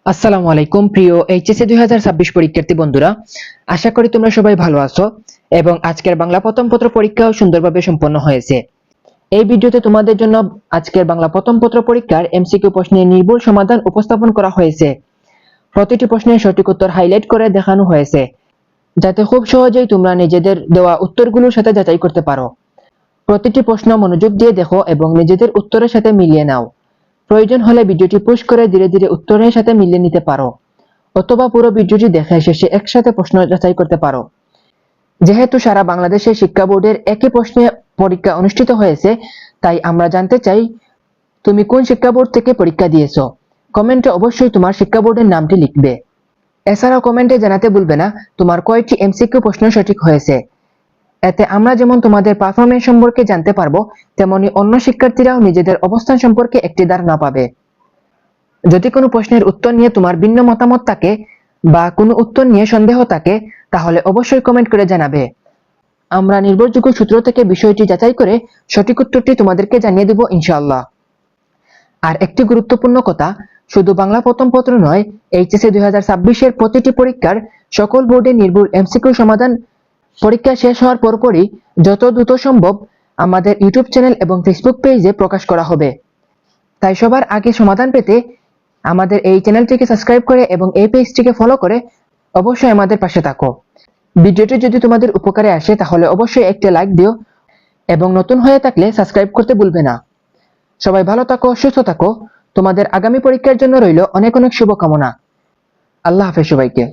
আসসালামু আলাইকুম প্রিয় এইচএসসি 2026 পরীক্ষার্থী বন্ধুরা, আশা করি তোমরা সবাই ভালো আছো এবং আজকের বাংলা প্রথম পত্র পরীক্ষাও সুন্দরভাবে সম্পন্ন হয়েছে। এই ভিডিওতে তোমাদের জন্য আজকের বাংলা প্রথম পত্র পরীক্ষার এমসিকিউ প্রশ্নের নির্ভুল সমাধান উপস্থাপন করা হয়েছে। প্রতিটি প্রশ্নের সঠিক উত্তর হাইলাইট করে দেখানো হয়েছে, যাতে খুব সহজেই তোমরা নিজেদের দেওয়া উত্তরগুলোর সাথে যাচাই করতে পারো। প্রতিটি প্রশ্ন মনোযোগ দিয়ে দেখো এবং নিজেদের উত্তরের সাথে মিলিয়ে নাও। প্রয়োজন হলে ভিডিওটি পুশ করে ধীরে ধীরে উত্তরের সাথে মিলিয়ে নিতে পারো, অথবা পুরো ভিডিওটি দেখে শেষে একসাথে প্রশ্ন যাচাই করতে পারো। যেহেতু সারা বাংলাদেশের শিক্ষা বোর্ডের একই প্রশ্নে পরীক্ষা অনুষ্ঠিত হয়েছে, তাই আমরা জানতে চাই তুমি কোন শিক্ষা বোর্ড থেকে পরীক্ষা দিয়েছো। কমেন্টে অবশ্যই তোমার শিক্ষা বোর্ডের নামটি লিখবে। এছাড়াও কমেন্টে জানাতে ভুলবে না তোমার কয়টি এমসিকিউ প্রশ্ন সঠিক হয়েছে। এতে আমরা যেমন তোমাদের পারফরমেন্স সম্পর্কে জানতে পারবো, তেমনি অন্য শিক্ষার্থীরাও নিজেদের অবস্থান সম্পর্কে একটি ধারণা পাবে। যদি কোনো প্রশ্নের উত্তর নিয়ে তোমার ভিন্ন মতামত থাকে বা কোনো উত্তর নিয়ে সন্দেহ থাকে, তাহলে অবশ্যই কমেন্ট করে জানাবে। আমরা নির্ভরযোগ্য সূত্র থেকে বিষয়টি যাচাই করে সঠিক উত্তরটি তোমাদেরকে জানিয়ে দেব ইনশাআল্লাহ। আর একটি গুরুত্বপূর্ণ কথা, শুধু বাংলা প্রথম পত্র নয়, এইচএসসি 2026 এর প্রতিটি পরীক্ষার সকল বোর্ডের নির্ভুল এমসিকিউ সমাধান পরীক্ষা শেষ হওয়ার পরপরই যত দ্রুত সম্ভব আমাদের ইউটিউব চ্যানেল এবং ফেসবুক পেজে প্রকাশ করা হবে। তাই সবার আগে সমাধান পেতে আমাদের এই চ্যানেলটিকে সাবস্ক্রাইব করে এবং এই পেজটিকে ফলো করে অবশ্যই আমাদের পাশে থাকো। ভিডিওটি যদি তোমাদের উপকারে আসে তাহলে অবশ্যই একটি লাইক দিও এবং নতুন হয়ে থাকলে সাবস্ক্রাইব করতে ভুলবে না। সবাই ভালো থাকো, সুস্থ থাকো। তোমাদের আগামী পরীক্ষার জন্য রইল অনেক অনেক শুভকামনা। আল্লাহ হাফেজ সবাইকে।